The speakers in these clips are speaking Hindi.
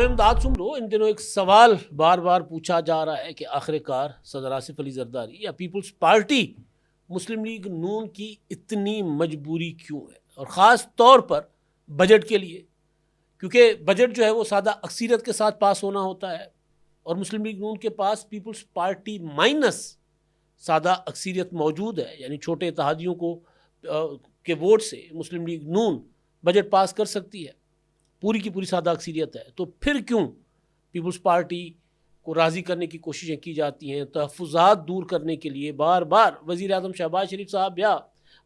इमदाद सुन लो। इन दिनों एक सवाल बार बार पूछा जा रहा है कि आखिरकार सदर आसिफ अली जरदारी या पीपल्स पार्टी मुस्लिम लीग नून की इतनी मजबूरी क्यों है, और ख़ास तौर पर बजट के लिए, क्योंकि बजट जो है वो सादा अक्सीरियत के साथ पास होना होता है और मुस्लिम लीग नून के पास पीपल्स पार्टी माइनस सादा अक्सीरियत मौजूद है, यानी छोटे इत्तेहादियों को के वोट से मुस्लिम लीग नून बजट पास कर सकती है, पूरी की पूरी सादा अक्सीरियत है। तो फिर क्यों पीपल्स पार्टी को राज़ी करने की कोशिशें की जाती हैं, तहफ़्फ़ुज़ात दूर करने के लिए बार बार वज़ीर आज़म शहबाज शरीफ साहब या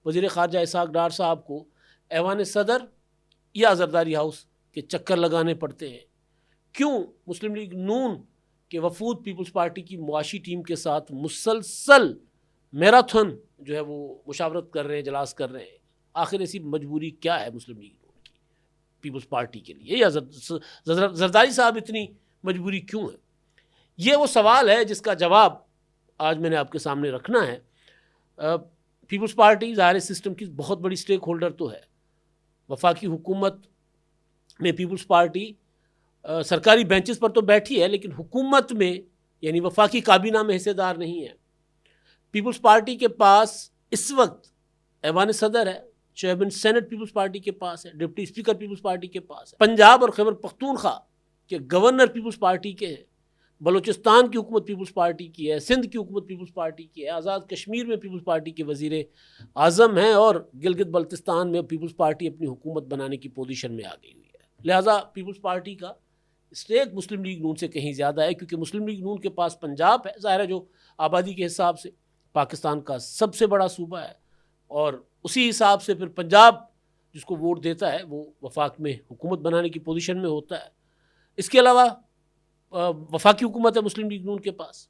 वज़ीर ख़ारजा इसहाक़ डार साहब को ऐवान सदर या जरदारी हाउस के चक्कर लगाने पड़ते हैं? क्यों मुस्लिम लीग नून के वफूद पीपल्स पार्टी की मुआशी टीम के साथ मुसलसल मैराथन जो है वो मुशावरत कर रहे हैं, इजलास कर रहे हैं? आखिर ऐसी मजबूरी क्या है मुस्लिम लीग नून की पीपल्स पार्टी के लिए, या जरदारी साहब इतनी मजबूरी क्यों है? ये वो सवाल है जिसका जवाब आज मैंने आपके सामने रखना है। पीपल्स पार्टी ज़ाहिर सिस्टम की बहुत बड़ी स्टेक होल्डर तो है। वफाकी हुकूमत में पीपल्स पार्टी सरकारी बेंचेस पर तो बैठी है, लेकिन हुकूमत में यानी वफाकी काबीना में हिस्सेदार नहीं है। पीपल्स पार्टी के पास इस वक्त ऐवान सदर है, चेयरमैन सेनेट पीपल्स पार्टी के पास है, डिप्टी स्पीकर पीपल्स पार्टी के पास है, पंजाब और खैबर पख्तूनख्वा के गवर्नर पीपल्स पार्टी के हैं, बलूचिस्तान की हुकूमत पीपल्स पार्टी की है, सिंध की हुकूमत पीपल्स पार्टी की है, आज़ाद कश्मीर में पीपल्स पार्टी के वज़ीर आज़म हैं और गिलगित बल्तिस्तान में पीपल्स पार्टी अपनी हुकूमत बनाने की पोजीशन में आ गई हुई है। लिहाजा पीपल्स पार्टी का स्टेक मुस्लिम लीग नून से कहीं ज़्यादा है, क्योंकि मुस्लिम लीग नून के पास पंजाब है, ज़ाहिर है जो आबादी के हिसाब से पाकिस्तान का सबसे बड़ा सूबा है, और उसी हिसाब से फिर पंजाब जिसको वोट देता है वो वफाक में हुकूमत बनाने की पोजीशन में होता है। इसके अलावा वफाकी हुकूमत है मुस्लिम लीग नून के पास।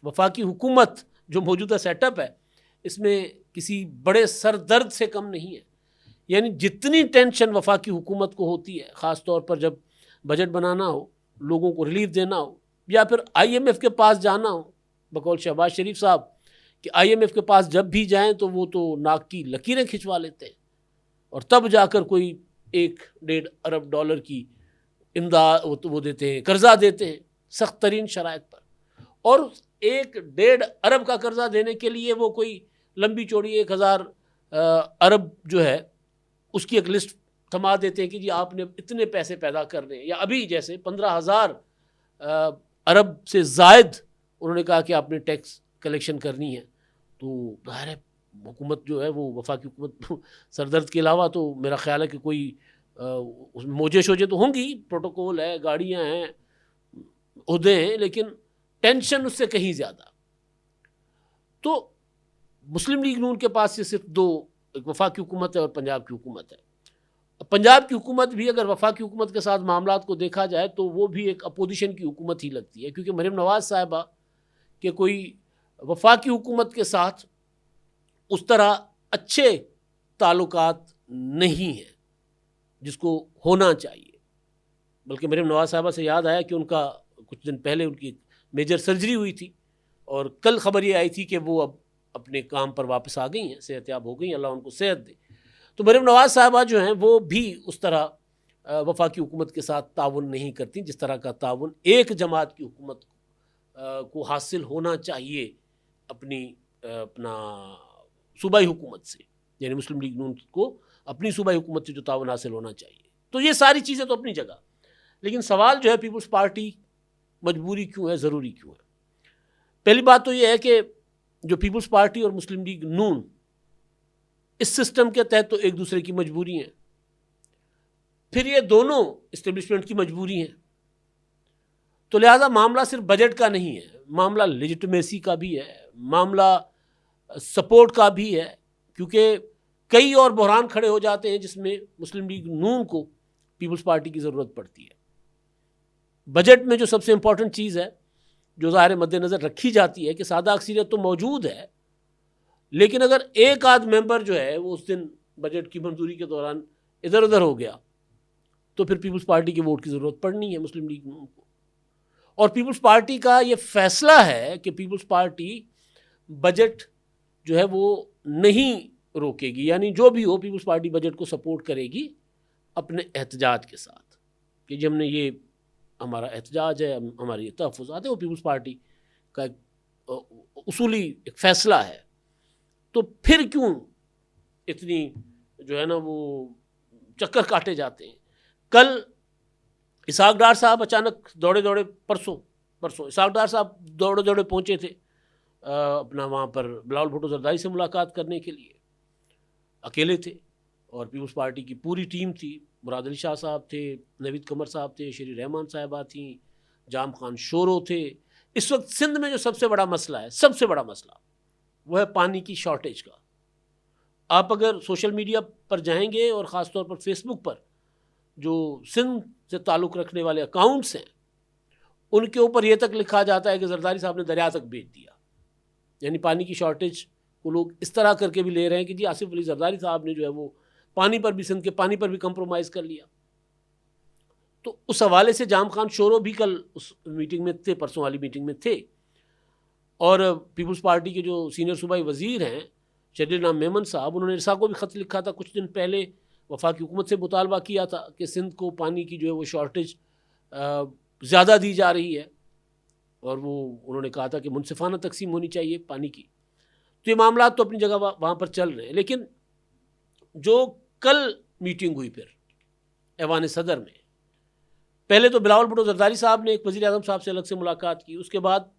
वफाकी हुकूमत जो मौजूदा सेटअप है इसमें किसी बड़े सर दर्द से कम नहीं है। यानी जितनी टेंशन वफाकी हुकूमत को होती है, ख़ास तौर पर जब बजट बनाना हो, लोगों को रिलीफ देना हो, या फिर IMF के पास जाना हो, बकौल शहबाज शरीफ साहब कि IMF के पास जब भी जाएं तो वो तो नाक की लकीरें खिंचवा लेते हैं और तब जाकर कोई 1-1.5 अरब डॉलर की इमदाद वो देते हैं, कर्जा देते हैं सख्त तरीन शराइत पर। और 1-1.5 अरब का कर्जा देने के लिए वो कोई लंबी चौड़ी 1000 अरब जो है उसकी एक लिस्ट थमा देते हैं कि जी आपने इतने पैसे पैदा करने हैं, या अभी जैसे 15,000 अरब से ज़ायद उन्होंने कहा कि आपने टैक्स कलेक्शन करनी है। तो ज़ाहिर है हुकूमत जो है वो वफाकी हुकूमत सरदर्द के अलावा तो मेरा ख्याल है कि कोई मोजे शोजे तो होंगी, प्रोटोकॉल है, गाड़ियाँ हैं, उहदे हैं, लेकिन टेंशन उससे कहीं ज़्यादा। तो मुस्लिम लीग नून के पास ये सिर्फ दो, एक वफाकी हुकूमत है और पंजाब की हुकूमत है। पंजाब की हुकूमत भी अगर वफाकी हुकूमत के साथ मामलात को देखा जाए तो वो भी एक अपोजिशन की हुकूमत ही लगती है, क्योंकि मरीम नवाज़ साहिबा के कोई वफाकी हुकूमत के साथ उस तरह अच्छे ताल्लुकात नहीं हैं जिसको होना चाहिए। बल्कि मरीम नवाज़ साहिबा से याद आया कि उनका कुछ दिन पहले उनकी मेजर सर्जरी हुई थी और कल खबर ये आई थी कि वो अब अपने काम पर वापस आ गई हैं, सेहतयाब हो गई, अल्लाह उनको सेहत दे। तो मरीम नवाज़ साहिबा जो हैं वो भी उस तरह वफाकी हुकूमत के साथ ताउन नहीं करती जिस तरह का ताउन एक जमात की हुकूमत को हासिल होना चाहिए अपना सूबाई हुकूमत से, यानी मुस्लिम लीग नून को अपनी सूबाई हुकूमत से जो ताउन हासिल होना चाहिए। तो ये सारी चीज़ें तो अपनी जगह, लेकिन सवाल जो है पीपल्स पार्टी मजबूरी क्यों है, ज़रूरी क्यों है? पहली बात तो ये है कि जो पीपल्स पार्टी और मुस्लिम लीग नून इस सिस्टम के तहत तो एक दूसरे की मजबूरी है, फिर ये दोनों इस्टेब्लिशमेंट की मजबूरी हैं। तो लिहाजा मामला सिर्फ बजट का नहीं है, मामला लेजिटिमेसी का भी है, मामला सपोर्ट का भी है, क्योंकि कई और बहरान खड़े हो जाते हैं जिसमें मुस्लिम लीग नून को पीपल्स पार्टी की ज़रूरत पड़ती है। बजट में जो सबसे इम्पॉर्टेंट चीज़ है जो ज़ाहिर मद्देनज़र रखी जाती है कि सादा अक्सीरियत तो मौजूद है, लेकिन अगर एक आध मेंबर जो है वो उस दिन बजट की मंजूरी के दौरान इधर उधर हो गया तो फिर पीपल्स पार्टी के वोट की ज़रूरत पड़नी है मुस्लिम लीग नून को। और पीपल्स पार्टी का ये फैसला है कि पीपल्स पार्टी बजट जो है वो नहीं रोकेगी, यानी जो भी हो पीपल्स पार्टी बजट को सपोर्ट करेगी अपने एहतजाज के साथ कि जी हमने ये हमारा एहतजाज है, हमारी तहफ़्फ़ुज़ात है, वो पीपल्स पार्टी का एक उसूली एक फ़ैसला है। तो फिर क्यों इतनी जो है ना वो चक्कर काटे जाते हैं? कल इसहाक डार साहब अचानक दौड़े दौड़े परसों इसहाक डार साहब दौड़े दौड़े पहुँचे थे अपना वहाँ पर बिलावल भुट्टो ज़रदारी से मुलाकात करने के लिए। अकेले थे और पीपल्स पार्टी की पूरी टीम थी। मुराद अली शाह साहब थे, नवीद कमर साहब थे, शेरी रहमान साहिबा थी, जाम खान शोरो थे। इस वक्त सिंध में जो सबसे बड़ा मसला है, सबसे बड़ा मसला वो है पानी की शॉर्टेज का। आप अगर सोशल मीडिया पर जाएंगे और ख़ास तौर पर फेसबुक पर जो सिंध से ताल्लुक़ रखने वाले अकाउंट्स हैं उनके ऊपर यह तक लिखा जाता है कि जरदारी साहब ने दरिया तक बेच दिया। यानी पानी की शॉर्टेज को लोग इस तरह करके भी ले रहे हैं कि जी आसिफ अली जरदारी साहब ने जो है वो पानी पर भी, सिंध के पानी पर भी कंप्रोमाइज़ कर लिया। तो उस हवाले से जाम खान शोरो भी कल उस मीटिंग में थे, परसों वाली मीटिंग में थे। और पीपल्स पार्टी के जो सीनियर सूबाई वज़ीर हैं शरीर नाम मेमन साहब, उन्होंने इरसा को भी ख़त लिखा था कुछ दिन पहले, वफाकी हुकूमत से मुतालबा किया था कि सिंध को पानी की जो है वो शॉर्टेज ज़्यादा दी जा रही है और वो उन्होंने कहा था कि मुनसिफाना तकसीम होनी चाहिए पानी की। तो ये मामला तो अपनी जगह वहाँ पर चल रहे हैं, लेकिन जो कल मीटिंग हुई फिर ऐवान सदर में, पहले तो बिलावल भुट्टो ज़रदारी साहब ने एक वज़ीर आज़म साहब से अलग से मुलाकात की। उसके बाद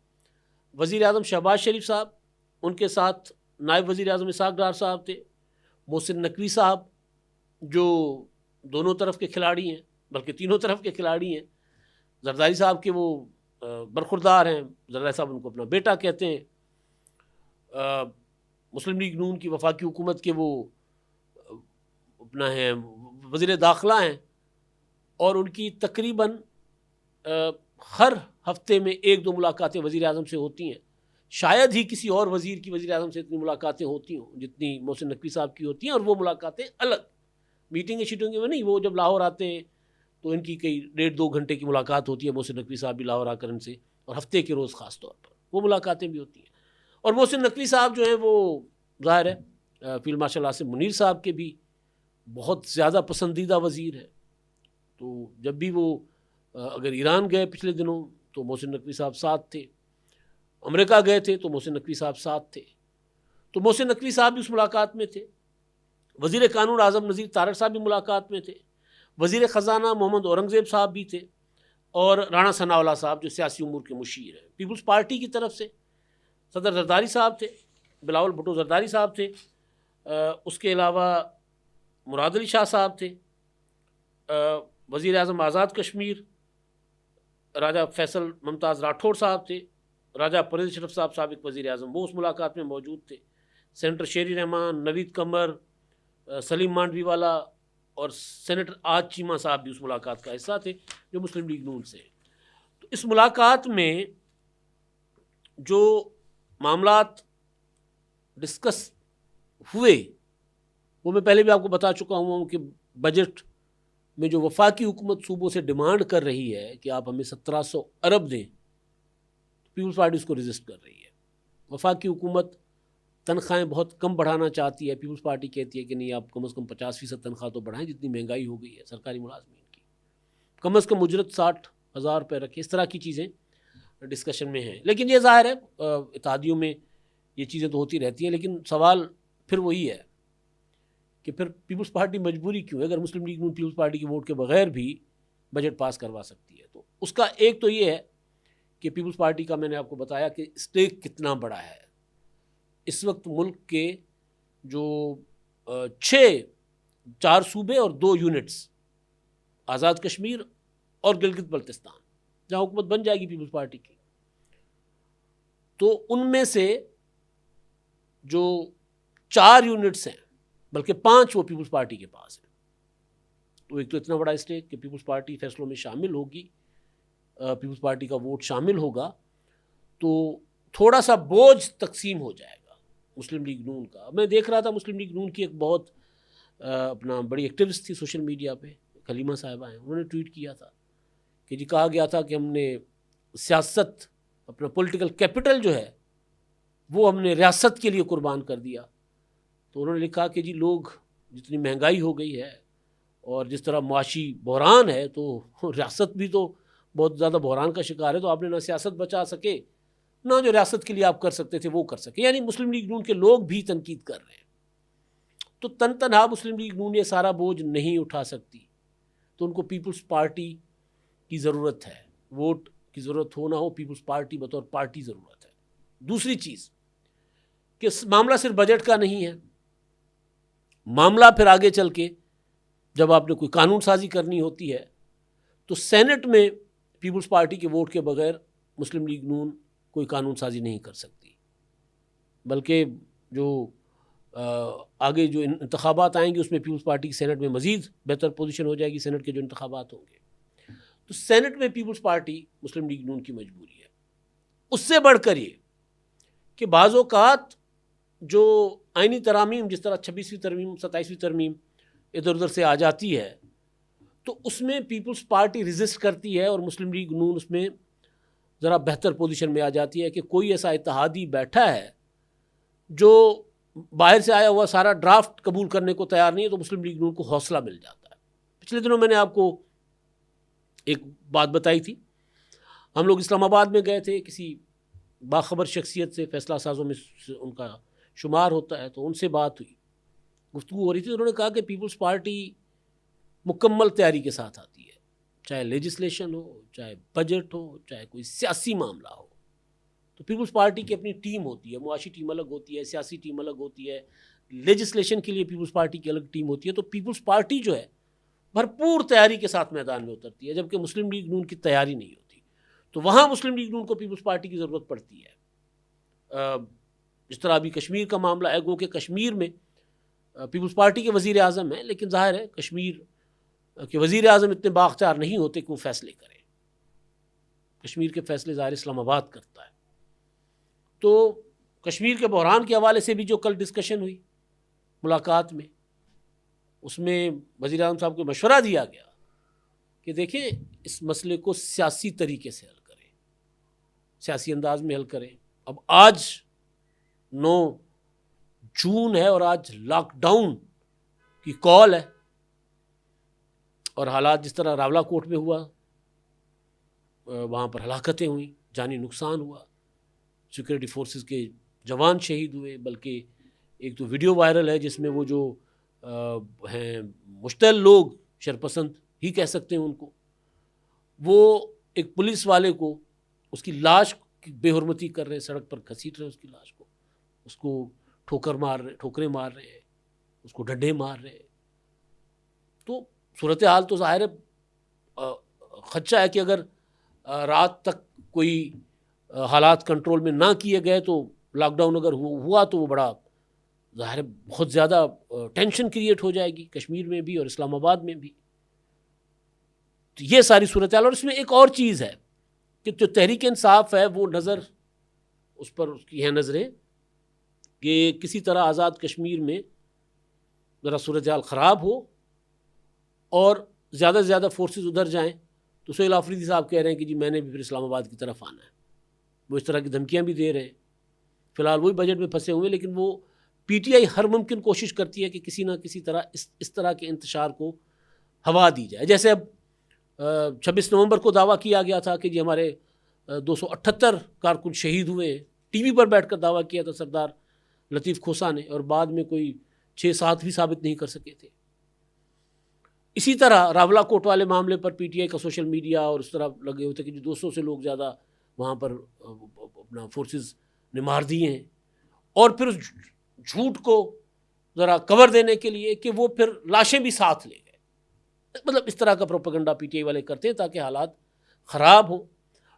वज़ीर आज़म शहबाज शरीफ साहब, उनके साथ नायब वज़ीर आज़म इसहाक डार साहब थे, मोहसिन नकवी साहब जो दोनों तरफ के खिलाड़ी हैं, बल्कि तीनों तरफ के खिलाड़ी हैं। ज़रदारी साहब के वो बरखुरदार हैं, ज़रदारी साहब उनको अपना बेटा कहते हैं। मुस्लिम लीग नून की वफाकी हुकूमत के वो अपना है वज़ीर दाखिला हैं और उनकी तकरीबन हर हफ्ते में एक दो मुलाकातें वज़ीर आज़म से होती हैं। शायद ही किसी और वज़ीर की वज़ीर आज़म से इतनी मुलाकातें होती हों जितनी मोहसिन नकवी साहब की होती हैं। और वो मुलाकातें अलग मीटिंग शीटिंग में नहीं, वो जब लाहौर आते हैं तो इनकी कई 1.5-2 घंटे की मुलाकात होती है। मोहसिन नकवी साहब भी लाहौर आकर इनसे, और हफ्ते के रोज़ ख़ास तौर पर वो मुलाकातें भी होती हैं। और मोहसिन नकवी साहब जो हैं वो ज़ाहिर है फील्ड मार्शल आसिम मुनीर साहब के भी बहुत ज़्यादा पसंदीदा वज़ीर है। तो जब भी वो अगर ईरान गए पिछले दिनों तो मोहसिन नकवी साहब साथ थे, अमेरिका गए थे तो मोहसिन नकवी साहब साथ थे। तो मोहसिन नकवी साहब भी उस मुलाकात में थे। वज़ीर कानून आज़म नज़ीर तारड़ साहब भी मुलाकात में थे। वज़ीर ख़जाना मोहम्मद औरंगज़ेब साहब भी थे और राणा सनाउल्लाह साहब जो सियासी उमूर के मुशीर हैं। पीपल्स पार्टी की तरफ से सदर ज़रदारी साहब थे, बिलावल भुट्टो ज़रदारी साहब थे, उसके अलावा मुराद अली शाह साहब थे, वज़ीर आज़म आज़ाद कश्मीर राजा फैसल मुमताज़ राठौड़ साहब थे, राजा परवेज़ अशरफ साहब साबिक़ वज़ीर आज़म वो उस मुलाकात में मौजूद थे। सेनेटर शेरी रहमान, नवीद कमर, सलीम मांडवीवाला और सेनेटर आज चीमा साहब भी उस मुलाकात का हिस्सा थे जो मुस्लिम लीग नून से। तो इस मुलाकात में जो मामलात डिस्कस हुए वो मैं पहले भी आपको बता चुका हूँ कि बजट में जो वफाकी हुकूमत सूबों से डिमांड कर रही है कि आप हमें 1700 अरब दें, पीपल्स पार्टी उसको रजिस्ट कर रही है। वफाकी हुकूमत तनख्वाहें बहुत कम बढ़ाना चाहती है, पीपल्स पार्टी कहती है कि नहीं आप कम से कम 50% तनख्वाह तो बढ़ाएं, जितनी महंगाई हो गई है सरकारी मुलाजमीन की, कम से कम उजरत 60,000 रुपये रखें। इस तरह की चीज़ें डिस्कशन में हैं। लेकिन ये ज़ाहिर है इत्तेहादियों में ये चीज़ें तो होती रहती हैं, लेकिन सवाल फिर वही है कि फिर पीपल्स पार्टी मजबूरी क्यों है अगर मुस्लिम लीग नून पीपल्स पार्टी के वोट के बगैर भी बजट पास करवा सकती है। तो उसका एक तो ये है कि पीपल्स पार्टी का मैंने आपको बताया कि स्टेक कितना बड़ा है। इस वक्त मुल्क के जो 4 सूबे और 2 यूनिट्स आज़ाद कश्मीर और गिलगित बल्तिस्तान जहाँ हुकूमत बन जाएगी पीपल्स पार्टी की, तो उनमें से जो 4 यूनिट्स हैं बल्कि 5 वो पीपल्स पार्टी के पास है। तो एक तो इतना बड़ा स्टेक कि पीपल्स पार्टी फैसलों में शामिल होगी, पीपल्स पार्टी का वोट शामिल होगा तो थोड़ा सा बोझ तकसीम हो जाएगा मुस्लिम लीग नून का। मैं देख रहा था मुस्लिम लीग नून की एक बहुत अपना बड़ी एक्टिविस्ट थी सोशल मीडिया पे, खलीमा साहिबा हैं, उन्होंने ट्वीट किया था कि जी कहा गया था कि हमने सियासत अपना पॉलिटिकल कैपिटल जो है वो हमने रियासत के लिए कुर्बान कर दिया। तो उन्होंने लिखा कि जी लोग जितनी महंगाई हो गई है और जिस तरह मुआशी बहरान है तो रियासत भी तो बहुत ज़्यादा बहरान का शिकार है, तो आपने ना सियासत बचा सके, ना जो रियासत के लिए आप कर सकते थे वो कर सके। यानी मुस्लिम लीग नून के लोग भी तनकीद कर रहे हैं। तो तनहा मुस्लिम लीग नून ये सारा बोझ नहीं उठा सकती, तो उनको पीपल्स पार्टी की ज़रूरत है। वोट की ज़रूरत हो ना हो, पीपल्स पार्टी बतौर पार्टी ज़रूरत है। दूसरी चीज़ कि मामला सिर्फ बजट का नहीं है, मामला फिर आगे चल के जब आपने कोई कानून साजी करनी होती है तो सेनेट में पीपल्स पार्टी के वोट के बगैर मुस्लिम लीग नून कोई कानून साजी नहीं कर सकती। बल्कि जो आगे जो इंतखाबात आएंगे उसमें पीपल्स पार्टी की सेनेट में मज़ीद बेहतर पोजीशन हो जाएगी, सेनेट के जो इंतखाबात होंगे। तो सेनेट में पीपल्स पार्टी मुस्लिम लीग नून की मजबूरी है। उससे बढ़कर ये कि बाज़ औक़ात जो आइनी तरमीम, जिस तरह 26वीं तरमीम 27वीं तरमीम इधर उधर से आ जाती है, तो उसमें पीपल्स पार्टी रिजिस्ट करती है और मुस्लिम लीग नून उसमें ज़रा बेहतर पोजीशन में आ जाती है कि कोई ऐसा इत्तेहादी बैठा है जो बाहर से आया हुआ सारा ड्राफ्ट कबूल करने को तैयार नहीं है, तो मुस्लिम लीग नून को हौसला मिल जाता है। पिछले दिनों मैंने आपको एक बात बताई थी, हम लोग इस्लामाबाद में गए थे, किसी बाखबर शख्सियत से, फैसला साजों में उनका शुमार होता है, तो उनसे बात हुई, गुफ्तगू हो रही थी। तो उन्होंने कहा कि पीपल्स पार्टी मुकम्मल तैयारी के साथ आती है, चाहे लेजिस्लेशन हो, चाहे बजट हो, चाहे कोई सियासी मामला हो। तो पीपल्स पार्टी की अपनी टीम होती है, मुआशी टीम अलग होती है, सियासी टीम अलग होती है, लेजिस्लेशन के लिए पीपल्स पार्टी की अलग टीम होती है। तो पीपल्स पार्टी जो है भरपूर तैयारी के साथ मैदान में उतरती है, जबकि मुस्लिम लीग नून की तैयारी नहीं होती। तो वहाँ मुस्लिम लीग नून को पीपल्स पार्टी की ज़रूरत पड़ती है। जिस तरह अभी कश्मीर का मामला है, गो कि कश्मीर में पीपल्स पार्टी के वज़ीर आज़म हैं, लेकिन ज़ाहिर है कश्मीर के वज़ीर आज़म इतने बाख्तियार नहीं होते कि वो फैसले करें। कश्मीर के फैसले ज़ाहिर इस्लामाबाद करता है। तो कश्मीर के बहरान के हवाले से भी जो कल डिस्कशन हुई मुलाकात में, उसमें वज़ीर आज़म साहब को मशवरा दिया गया कि देखें, इस मसले को सियासी तरीके से हल करें, सियासी अंदाज में हल करें। अब आज 9 जून है और आज लॉकडाउन की कॉल है, और हालात जिस तरह रावलाकोट में हुआ, वहाँ पर हलाकतें हुई, जानी नुकसान हुआ, सिक्योरिटी फोर्सेस के जवान शहीद हुए। बल्कि एक तो वीडियो वायरल है जिसमें वो जो हैं मुश्तल लोग, शरपसंद ही कह सकते हैं उनको, वो एक पुलिस वाले को उसकी लाश की बेहुरमती कर रहे हैं, सड़क पर घसीट रहे हैं उसकी लाश को, उसको ठोकरें मार रहे हैं, उसको डंडे मार रहे हैं। तो सूरत हाल तो ज़ाहिर है खदशा है कि अगर रात तक कोई हालात कंट्रोल में ना किए गए तो लॉकडाउन अगर हुआ तो वो बड़ा ज़ाहिर है बहुत ज़्यादा टेंशन क्रिएट हो जाएगी कश्मीर में भी और इस्लामाबाद में भी। तो ये सारी सूरत हाल। और इसमें एक और चीज़ है कि जो तहरीक इंसाफ है वो नज़र उस पर उसकी हैं नज़रें कि किसी तरह आज़ाद कश्मीर में ज़रा सूरत हाल ख़राब हो और ज़्यादा से ज़्यादा फोर्सेस उधर जाएं। तो सुहेल आफरीदी साहब कह रहे हैं कि जी मैंने भी फिर इस्लामाबाद की तरफ आना है। वो इस तरह की धमकियां भी दे रहे हैं। फ़िलहाल वही बजट में फंसे हुए, लेकिन वो पीटीआई हर मुमकिन कोशिश करती है कि किसी ना किसी तरह इस तरह के इंतशार को हवा दी जाए। जैसे अब 26 नवंबर को दावा किया गया था कि जी हमारे 278 कारकुन शहीद हुए। टीवी पर बैठकर दावा किया था सरदार लतीफ़ खोसा ने, और बाद में कोई 6-7 भी साबित नहीं कर सके थे। इसी तरह रावलाकोट वाले मामले पर पीटीआई का सोशल मीडिया और इस तरह लगे हुए थे कि 200 से लोग ज़्यादा वहाँ पर अपना फोर्सेस ने मार दिए हैं। और फिर झूठ को ज़रा कवर देने के लिए कि वो फिर लाशें भी साथ ले गए, मतलब इस तरह का प्रोपेगेंडा पीटीआई वाले करते हैं ताकि हालात ख़राब हो।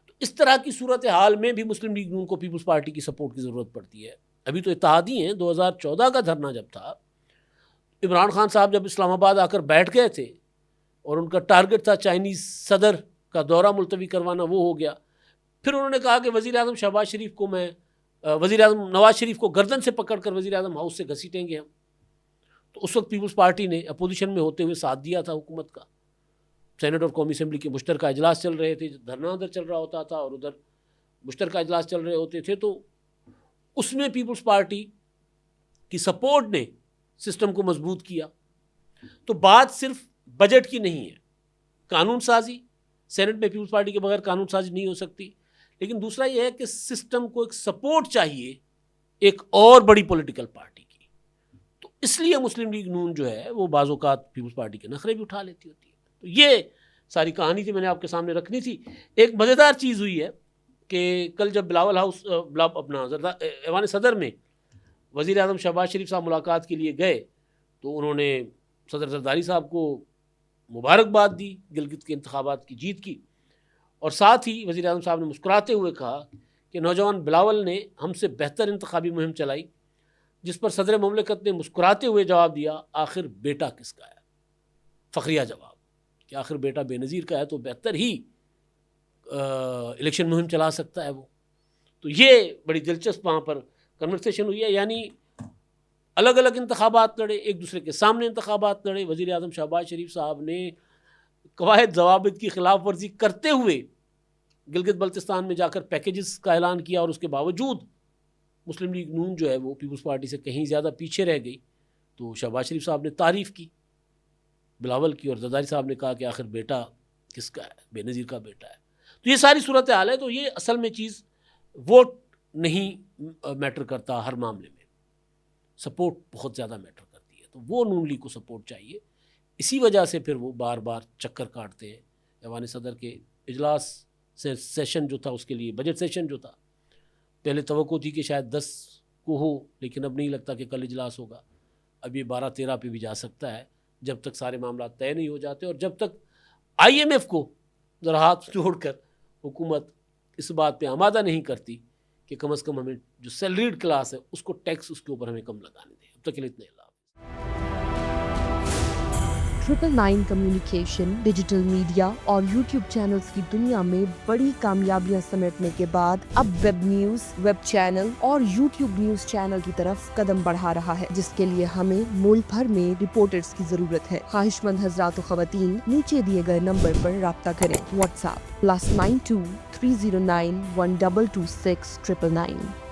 तो इस तरह की सूरत हाल में भी मुस्लिम लीग नून को पीपल्स पार्टी की सपोर्ट की ज़रूरत पड़ती है। अभी तो इत्तेहादी हैं। 2014 का धरना जब था, इमरान खान साहब जब इस्लामाबाद आकर बैठ गए थे और उनका टारगेट था चाइनीज़ सदर का दौरा मुलतवी करवाना, वो हो गया। फिर उन्होंने कहा कि वज़ीर आज़म शहबाज शरीफ को वज़ीर आज़म नवाज़ शरीफ को गर्दन से पकड़कर वज़ीर आज़म हाउस से घसीटेंगे हम। तो उस वक्त पीपल्स पार्टी ने अपोजिशन में होते हुए साथ दिया था हुकूमत का। सेनेट और कौमी असम्बली के मुश्तरका इजलास चल रहे थे, धरना उधर चल रहा होता था और उधर मुश्तरका इजलास चल रहे होते थे। तो उसमें पीपल्स पार्टी की सपोर्ट ने सिस्टम को मजबूत किया। तो बात सिर्फ बजट की नहीं है, कानून साजी सेनेट में पीपल्स पार्टी के बगैर कानून साजी नहीं हो सकती। लेकिन दूसरा ये है कि सिस्टम को एक सपोर्ट चाहिए एक और बड़ी पॉलिटिकल पार्टी की। तो इसलिए मुस्लिम लीग नून जो है वो बाज़-औक़ात पीपल्स पार्टी के नखरे भी उठा लेती होती है। तो ये सारी कहानी थी, मैंने आपके सामने रखनी थी। एक मज़ेदार चीज़ हुई है कि कल जब बिलावल हाउस अपना ऐवान सदर में वज़ीर आज़म शहबाज शरीफ साहब मुलाकात के लिए गए तो उन्होंने सदर जरदारी साहब को मुबारकबाद दी गिलगित के इंतखाबात की जीत की, और साथ ही वज़ीर आज़म साहब ने मुस्कुराते हुए कहा कि नौजवान बिलावल ने हमसे बेहतर इंतखाबी मुहिम चलाई, जिस पर सदर मुमलिकत ने मुस्कुराते हुए जवाब दिया, आखिर बेटा किसका है? फ़खरिया जवाब कि आखिर बेटा बेनज़ीर का है तो बेहतर ही इलेक्शन मुहिम चला सकता है वो। तो ये बड़ी दिलचस्प वहाँ पर कन्वर्सेशन हुई है, यानी अलग अलग इंतखाबात लड़े, एक दूसरे के सामने इंतखाबात लड़े। वज़ीर आज़म शहबाज शरीफ साहब ने कवायद ज़वाबित की खिलाफ वर्जी करते हुए गिलगित बल्तिस्तान में जाकर पैकेजेस का ऐलान किया, और उसके बावजूद मुस्लिम लीग नून जो है वो पीपल्स पार्टी से कहीं ज़्यादा पीछे रह गई। तो शहबाज शरीफ साहब ने तारीफ़ की बिलावल की, और जरदारी साहब ने कहा कि आखिर बेटा किसका है? बेनज़ीर का बेटा है। तो ये सारी सूरत हाल है। तो ये असल में चीज़ वोट नहीं मैटर करता, हर मामले में सपोर्ट बहुत ज़्यादा मैटर करती है। तो वो नून लीग को सपोर्ट चाहिए, इसी वजह से फिर वो बार बार चक्कर काटते हैं। ऐवान सदर के इजलास से सेशन जो था, उसके लिए बजट सेशन जो था, पहले तवक्को थी कि शायद 10 को हो, लेकिन अब नहीं लगता कि कल इजलास होगा। अब ये 12-13 पे भी जा सकता है, जब तक सारे मामला तय नहीं हो जाते, और जब तक IMF को ज़रा हाथ जोड़कर हुकूमत इस बात पे आमादा नहीं करती कि कम से कम हमें जो सैलरीड क्लास है उसको टैक्स उसके ऊपर हमें कम लगाने दें। अब तक के लिए इतने। 999 कम्युनिकेशन, डिजिटल मीडिया और YouTube चैनल्स की दुनिया में बड़ी कामयाबियां समेटने के बाद अब वेब न्यूज, वेब चैनल और YouTube न्यूज चैनल की तरफ कदम बढ़ा रहा है, जिसके लिए हमें मुल्क भर में रिपोर्टर्स की जरूरत है। ख्वाहिशमंद हजरात व खवातीन नीचे दिए गए नंबर पर राब्ता करें। WhatsApp +92 309 1226 999।